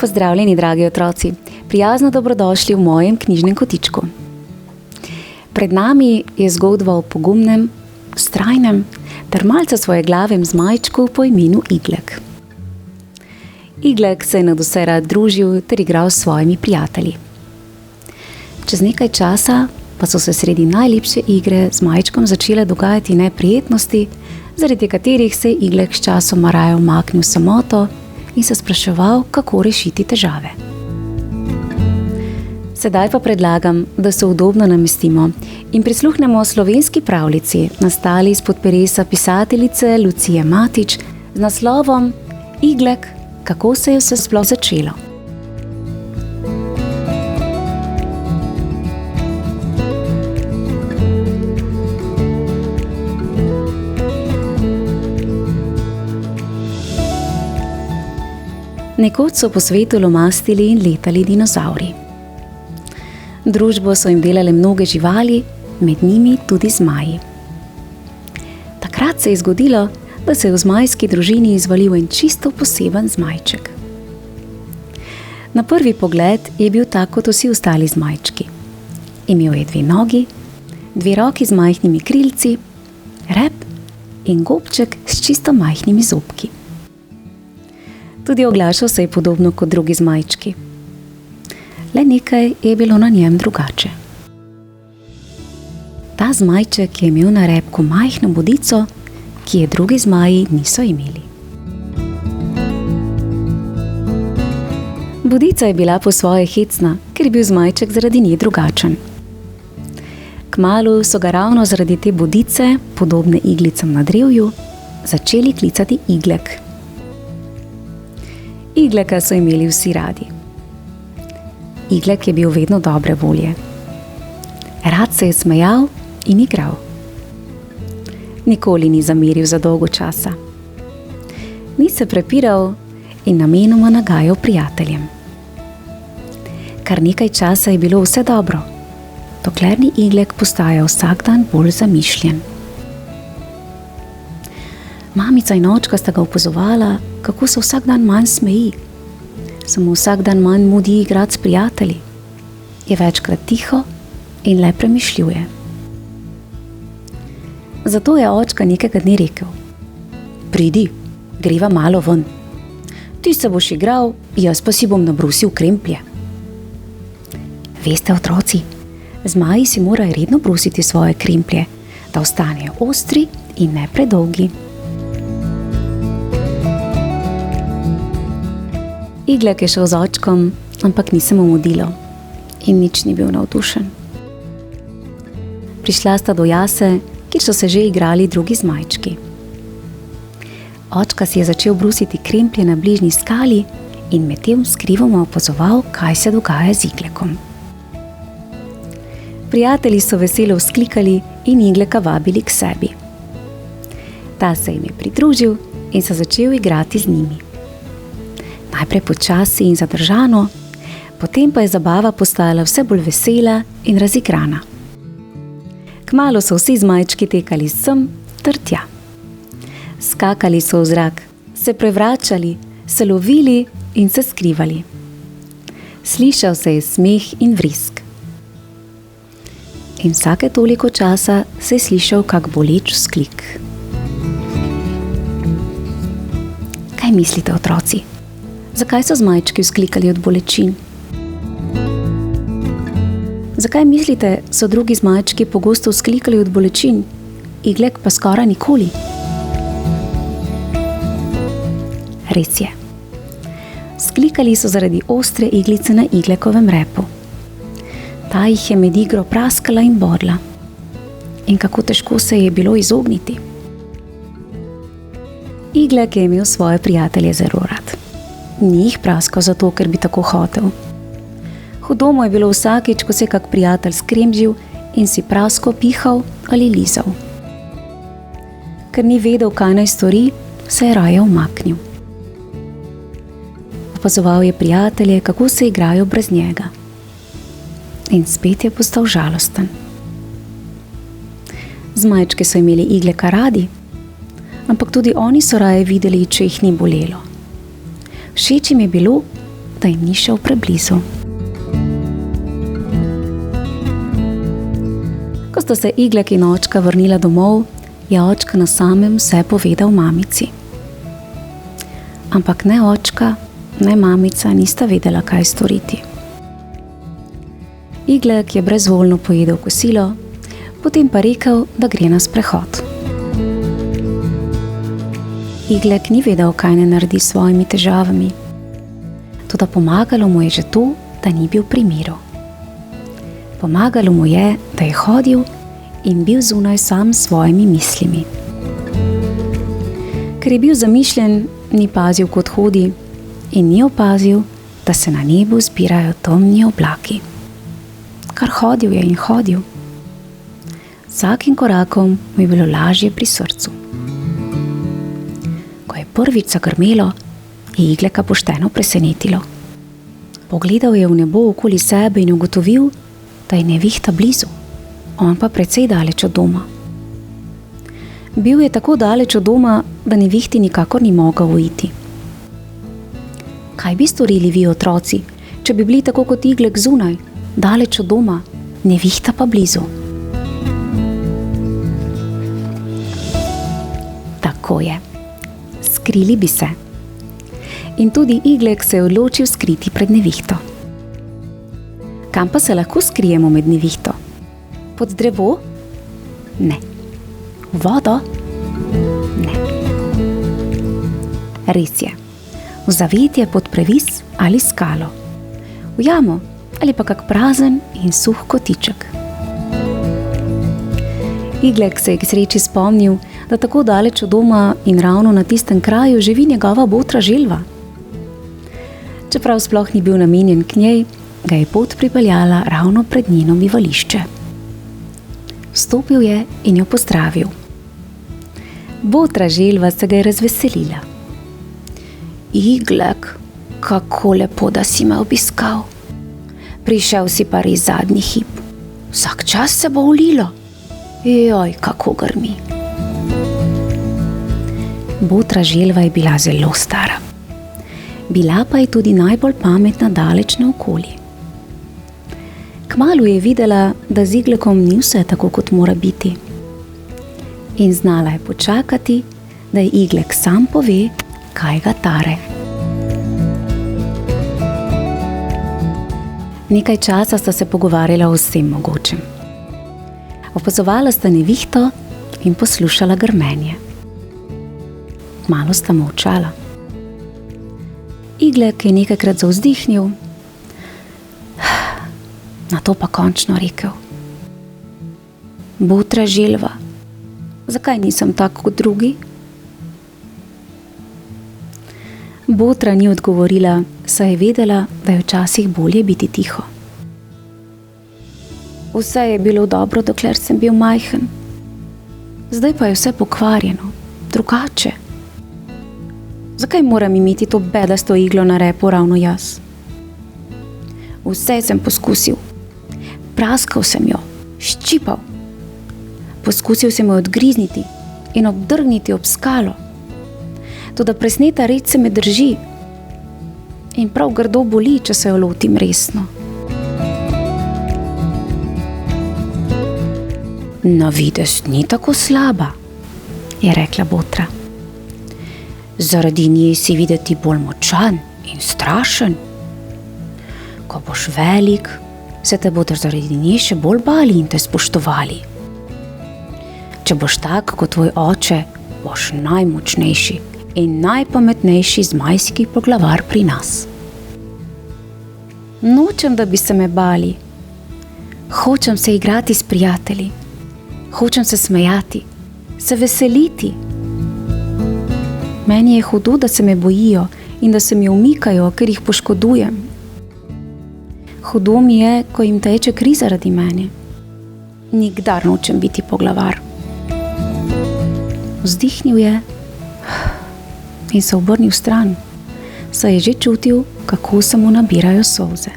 Pozdravljeni, dragi otroci, prijazno dobrodošli v mojem knjižnem kotičku. Pred nami je zgodba o pogumnem, vztrajnem ter malce svojeglavem zmajčku po imenu Iglek. Iglek se je nadvse rad družil ter igral s svojimi prijatelji. Čez nekaj časa pa so se sredi najlepše igre z zmajčkom začele dogajati neprijetnosti, zaradi katerih se je Iglek sčasoma raje umaknil v samoto in se spraševal, kako rešiti težave. Sedaj pa predlagam, da se udobno namestimo in prisluhnemo slovenski pravljici, nastali izpod peresa pisateljice Lucije Matić z naslovom Iglek, kako se je vse sploh začelo. Nekoč so po svetu lomastili in letali dinozavri. Družbo so jim delale mnoge živali, med njimi tudi zmaji. Takrat se je zgodilo, da se je v zmajski družini izvalil en čisto poseben zmajček. Na prvi pogled je bil tak kot vsi ostali zmajčki. Imel je 2 nogi, 2 roki z majhnimi krilci, rep in gobček s čisto majhnimi zobki. Tudi oglašal se je podobno kot drugi zmajčki. Le nekaj je bilo na njem drugače. Ta zmajček je imel na repku majhno bodico, ki je drugi zmaji niso imeli. Bodica je bila po svoje hecna, ker je bil zmajček zaradi nje drugačen. Kmalu so ga ravno zaradi te bodice, podobne iglicam na drevju, začeli klicati Iglek. Igleka so imeli vsi radi. Iglek je bil vedno dobre volje. Rad se je smejal in igral. Nikoli ni zameril za dolgo časa. Ni se prepiral in namenoma nagajal prijateljem. Kar nekaj časa je bilo vse dobro, dokler ni Iglek postajal vsak dan bolj zamišljen. Mamica in očka sta ga opazovala, kako se vsak dan manj smeji. Samo vsak dan manj mudi igrati s prijatelji. Je večkrat tiho in le premišljuje. Zato je očka nekega dne rekel: "Pridi, greva malo ven. Ti se boš igral, jaz pa si bom nabrusil kremplje." Veste, otroci, zmaji si morajo redno brusiti svoje kremplje, da ostanejo ostri in ne predolgi. Iglek je šel z očkom, ampak ni se mu mudilo in nič ni bil navdušen. Prišla sta do jase, kjer so se že igrali drugi zmajčki. Očka si je začel brusiti kremplje na bližnji skali in medtem skrivoma opazoval, kaj se dogaja z Iglekom. Prijatelji so veselo vzklikali in Igleka vabili k sebi. Ta se jim je pridružil in se začel igrati z njimi. Najprej počasi in zadržano, potem pa je zabava postajala vse bolj vesela in razigrana. Kmalu so vsi zmajčki tekali sem ter tja. Skakali so v zrak, se prevračali, se lovili in se skrivali. Slišal se je smeh in vrisk. In vsake toliko časa se je slišal kak boleč vzklik. Kaj mislite, otroci? Zakaj so zmajčki vzklikali od bolečin? Zakaj mislite, so drugi zmajčki pogosto vzklikali od bolečin, Iglek pa skoraj nikoli? Res je. Vzklikali so zaradi ostre iglice na Iglekovem repu. Ta jih je med igro praskala in bodla. In kako težko se je bilo izogniti. Iglek je imel svoje prijatelje zelo rad. Ni jih praskal zato, ker bi tako hotel. Hudo mu je bilo vsakič, ko se je kak prijatelj skremžil in si prasko pihal ali lizal. Ker ni vedel, kaj naj stori, se je raje umaknil. Opazoval je prijatelje, kako se igrajo brez njega. In spet je postal žalosten. Zmajčke so imeli Igleka radi, ampak tudi oni so raje videli, če jih ni bolelo. Všeč jim je bilo, da jim ni šel preblizu. Ko sta se Iglek in očka vrnila domov, je očka na samem vse povedal mamici. Ampak ne očka, ne mamica nista vedela, kaj storiti. Iglek je brezvoljno pojedel kosilo, potem pa rekel, da gre na sprehod. Iglek ni vedel, kaj ne naredi s svojimi težavami. Toda pomagalo mu je že to, da ni bil pri miru. Pomagalo mu je, da je hodil in bil zunaj sam s svojimi mislimi. Ker je bil zamišljen, ni pazil, kot hodi, in ni opazil, da se na nebu zbirajo temni oblaki. Kar hodil je in hodil. Vsakim korakom mu je bilo lažje pri srcu. Ko je prvič zagrmelo, je Igleka pošteno presenetilo. Pogledal je v nebo okoli sebe in ugotovil, da je nevihta blizu, on pa precej daleč od doma. Bil je tako daleč od doma, da nevihti nikakor ni mogel uiti. Kaj bi storili vi, otroci, če bi bili tako kot Iglek zunaj, daleč od doma, nevihta pa blizu? Tako je. Skrili bi se. In tudi Iglek se je odločil skriti pred nevihto. Kam pa se lahko skrijemo med nevihto? Pod drevo? Ne. V vodo? Ne. Res je. V zavetje pod previs ali skalo. V jamo ali pa kak prazen in suh kotiček. Iglek se je k sreči spomnil, da tako daleč od doma in ravno na tistem kraju živi njegova botra želva. Čeprav sploh ni bil namenjen k njej, ga je pot pripeljala ravno pred njeno bivališče. Vstopil je in jo pozdravil. Botra želva se ga je razveselila. Iglek, kako lepo, da si me obiskal. Prišel si pa res zadnji hip. Vsak čas se bo ulilo. Joj, kako grmi. Botra želva je bila zelo stara. Bila pa je tudi najbolj pametna daleč naokoli. Kmalu je videla, da z Iglekom ni vse tako, kot mora biti. In znala je počakati, da ji Iglek sam pove, kaj ga tare. Nekaj časa sta se pogovarjala o vsem mogočem. Opazovala sta nevihto in poslušala grmenje. Malo sta molčala. Iglek je nekajkrat zavzdihnil, nato pa končno rekel: Botra želva, zakaj nisem tak kot drugi? Botra ni odgovorila, saj je vedela, da je včasih bolje biti tiho. Vse je bilo dobro, dokler sem bil majhen. Zdaj pa je vse pokvarjeno, drugače. Zakaj moram imeti to bedasto iglo na repu ravno jaz? Vse sem poskusil. Praskal sem jo, ščipal. Poskusil sem jo odgrizniti in obdrgniti ob skalo. Toda presneta reč se me drži in prav grdo boli, če se jo lotim resno. Na videz ni tako slaba, je rekla botra. Zaradi nje si videti bolj močan in strašen. Ko boš velik, se te bodo zaradi nje še bolj bali in te spoštovali. Če boš tak kot tvoj oče, boš najmočnejši in najpametnejši zmajski poglavar pri nas. Nočem, da bi se me bali. Hočem se igrati s prijatelji. Hočem se smejati, se veseliti. Meni je hudo, da se me bojijo in da se mi umikajo, ker jih poškodujem. Hudo mi je, ko jim teče kri zaradi mene. Nikdar nočem biti poglavar. Vzdihnil je in se obrnil stran, saj je že čutil, kako se mu nabirajo solze.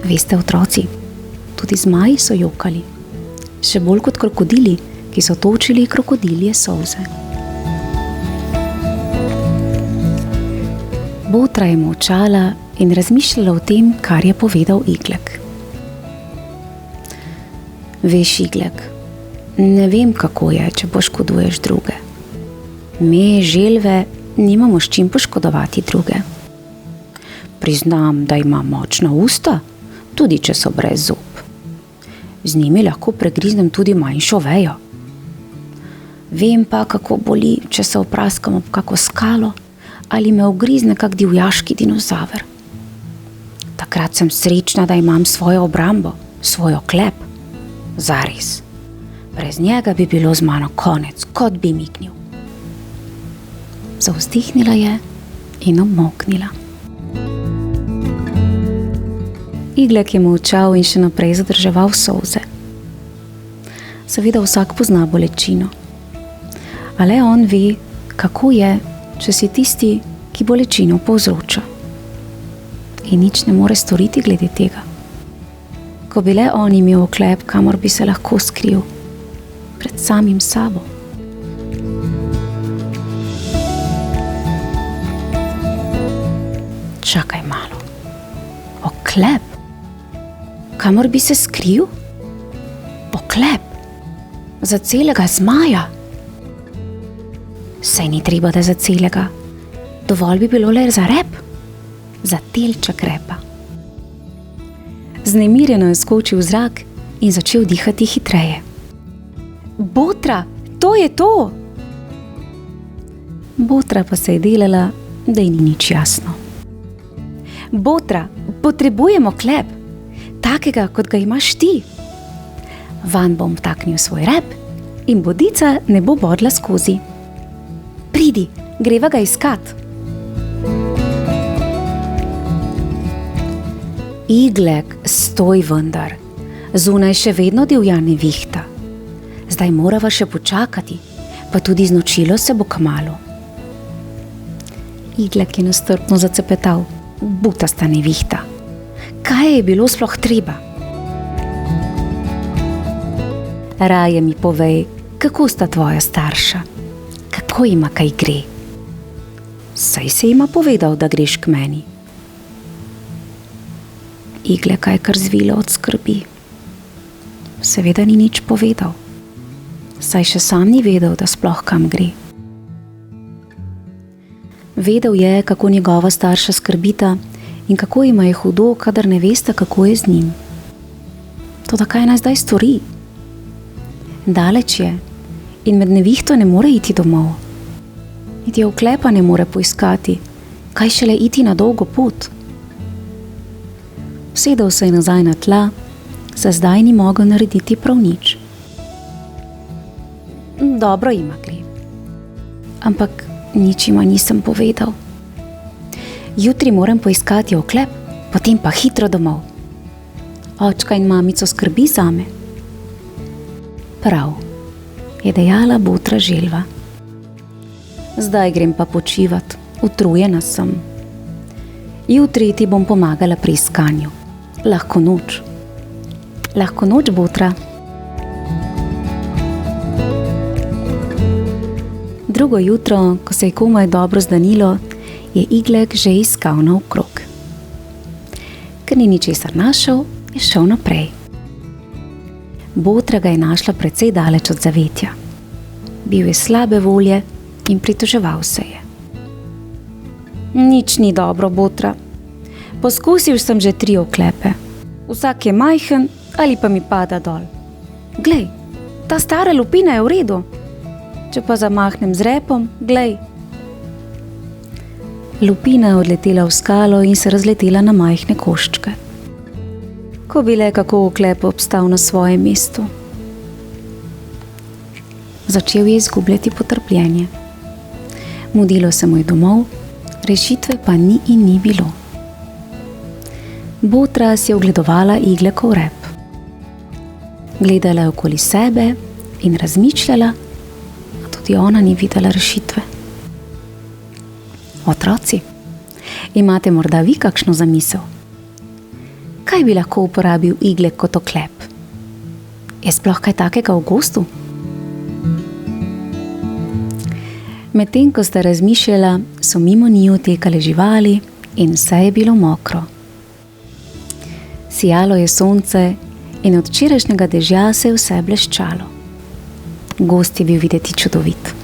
Veste, otroci, tudi zmaji so jokali, še bolj kot krokodili, ki so točili krokodilje solze. Botra je molčala in razmišljala o tem, kar je povedal Iglek. Veš, Iglek, ne vem, kako je, če poškoduješ druge. Me, želve, nimamo s čim poškodovati druge. Priznam, da imam močna usta, tudi če so brez zob. Z njimi lahko pregriznem tudi manjšo vejo. Vem pa, kako boli, če se opraskam ob kako skalo ali me ugrizne kak divjaški dinozaver. Takrat sem srečna, da imam svojo obrambo, svojo klep. Zares. Brez njega bi bilo z mano konec, kot bi mignil. Zavzdihnila je in obmoknila. Iglek je molčal in še naprej zadrževal solze. Seveda vsak pozna bolečino, a le on ve, kako je, če si tisti, ki bolečino povzroča. In nič ne more storiti glede tega. Ko bi le on imel oklep, kamor bi se lahko skril, pred samim sabo. Čakaj malo. Oklep? Kamor bi se skril? Oklep? Za celega zmaja? Saj ni treba, da za celega. Dovolj bi bilo le za rep. Za delček repa. Vznemirjeno je skočil v zrak in začel dihati hitreje. Botra, to je to! Botra pa se je delala, da ji ni nič jasno. Botra, potrebujemo klep, takega, kot ga imaš ti. Vanj bom vtaknil svoj rep in bodica ne bo bodla skozi. Pridi, greva ga iskat. Iglek, stoj vendar. Zunaj še vedno divja nevihta. Zdaj morava še počakati, pa tudi znočilo se bo kmalu. Iglek je nestrpno zacepetal. Butasta nevihta. Kaj je bilo sploh treba? Raje mi povej, kako sta tvoja starša? Kako ima kaj gre? Saj se jima povedal, da greš k meni. Igleka je kar zvilo od skrbi. Seveda ni nič povedal. Saj še sam ni vedel, da sploh kam gre. Vedel je, kako njegova starša skrbita in kako jima je hudo, kadar ne veste, kako je z njim. Toda kaj naj zdaj stori? Daleč je in med nevihto ne more iti domov. Niti oklepa ne more poiskati, kaj šele iti na dolgo pot. Sedel se je nazaj na tla, saj zdaj ni mogel narediti prav nič. Dobro jima gre. Ampak nič jima nisem povedal. Jutri moram poiskati oklep, potem pa hitro domov. Očka in mamico skrbi zame. Prav, je dejala botra želva. Zdaj grem pa počivat, utrujena sem. Jutri ti bom pomagala pri iskanju. Lahko noč. Lahko noč, botra. Drugo jutro, ko se je komaj dobro zdanilo, je Iglek že iskal naokrog. Ker ni ničesar našel, je šel naprej. Botra ga je našla precej daleč od zavetja. Bil je slabe volje in pritoževal se je. Nič ni dobro, botra. Poskusil sem že 3 oklepe. Vsak je majhen ali pa mi pada dol. Glej, ta stara lupina je v redu. Če pa zamahnem z repom, glej. Lupina je odletela v skalo in se razletela na majhne koščke. Ko bi le kako oklep obstal na svojem mestu. Začel je izgubljati potrpljenje. Mudilo se mu je domov, rešitve pa ni in ni bilo. Botra si je ogledovala Iglekov rep. Gledala je okoli sebe in razmišljala, a tudi ona ni videla rešitve. Otroci, imate morda vi kakšno zamisel? Kaj bi lahko uporabil Iglek kot oklep? Je sploh kaj takega v gozdu? Medtem ko sta razmišljala, so mimo njiju tekale živali in vse je bilo mokro. Sijalo je sonce in od včerajšnjega dežja se je vse bleščalo. Gozd je bil videti čudovit.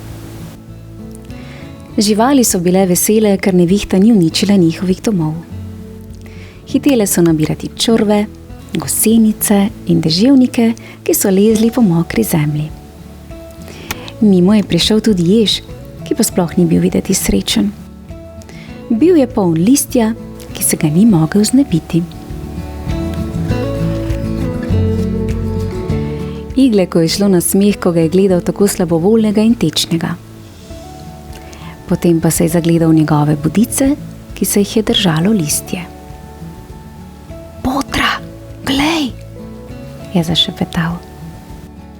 Živali so bile vesele, ker nevihta ni uničila njihovih domov. Hitele so nabirati čorve, gosenice in deževnike, ki so lezli po mokri zemlji. Mimo je prišel tudi jež, ki pa sploh ni bil videti srečen. Bil je poln listja, ki se ga ni mogel znebiti. Igleku je šlo na smeh, ko ga je gledal tako slabovoljnega in tečnega. Potem pa se je zagledal njegove bodice, ki se jih je držalo listje. Botra, glej, je zašepetal.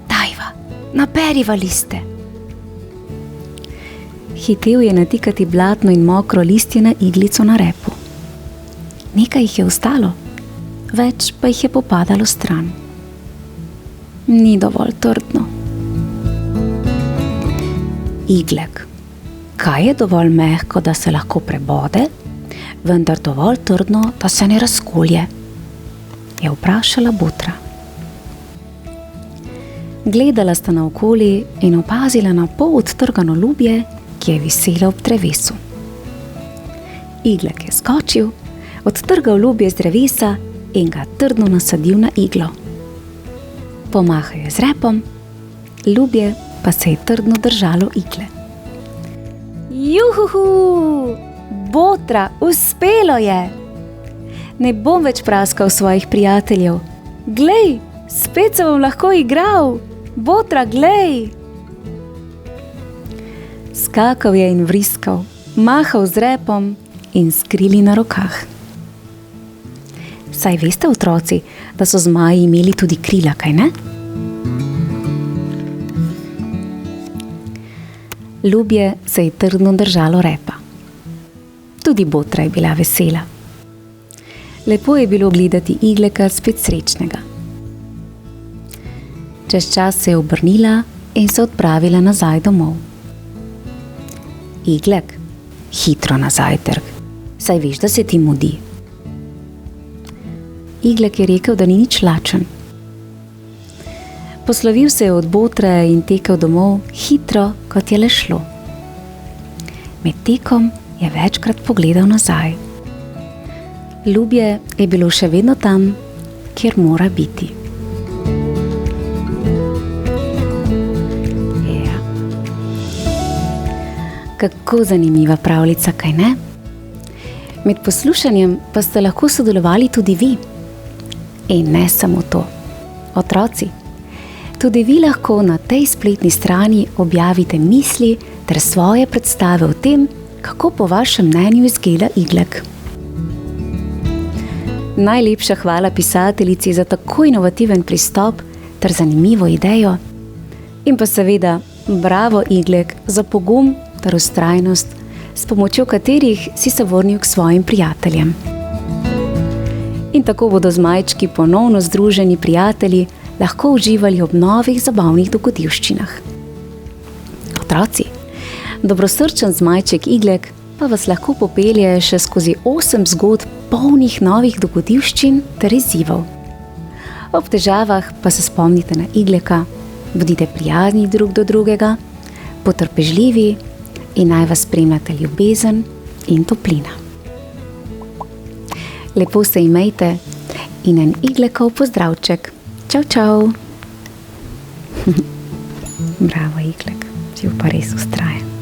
Dajva, naberiva liste. Hitel je natikati blatno in mokro listje na iglico na repu. Nekaj jih je ostalo, več pa jih je popadalo stran. Ni dovolj trdno. Iglek, kaj je dovolj mehko, da se lahko prebode, vendar dovolj trdno, da se ne razkolje? Je vprašala Botra. Gledala sta naokoli in opazila na pol odtrgano lubje, ki je viselo ob drevesu. Iglek je skočil, odtrgal lubje z drevesa in ga trdno nasadil na iglo. Pomahal je z repom, lubje pa se je trdno držalo igle. Juhuhu! Botra, uspelo je! Ne bom več praskal svojih prijateljev. Glej, spet se bom lahko igral! Botra, glej! Skakal je in vriskal, mahal z repom in s krili na rokah. Saj veste, otroci, da so zmaji imeli tudi krila, kaj ne? Lubje se je trdno držalo repa. Tudi Botra je bila vesela. Lepo je bilo gledati Igleka spet srečnega. Čez čas se je obrnila in se odpravila nazaj domov. Iglek, hitro na zajtrk, saj veš, da se ti mudi. Iglek je rekel, da ni nič lačen. Poslovil se je od Botre in tekel domov hitro, kot je le šlo. Med tekom je večkrat pogledal nazaj. Lubje je bilo še vedno tam, kjer mora biti. Ja. Kako zanimiva pravljica, kaj ne? Med poslušanjem pa ste lahko sodelovali tudi vi. In ne samo to. Otroci, tudi vi lahko na tej spletni strani objavite misli ter svoje predstave o tem, kako po vašem mnenju izgleda Iglek. Najlepša hvala pisateljici za tako inovativen pristop ter zanimivo idejo in pa seveda bravo Iglek za pogum ter vztrajnost, s pomočjo katerih si se vrnil k svojim prijateljem. In tako bodo zmajčki ponovno združeni prijatelji lahko uživali ob novih zabavnih dogodivščinah. Otroci, dobrosrčen zmajček Iglek pa vas lahko popelje še skozi 8 zgodb polnih novih dogodivščin ter izzivov. Ob težavah pa se spomnite na Igleka, bodite prijazni drug do drugega, potrpežljivi in naj vas spremljate ljubezen in toplina. Lepo se imejte in en Iglekov pozdravček. Čau, čau. Bravo, Iglek, si pa res vztrajen.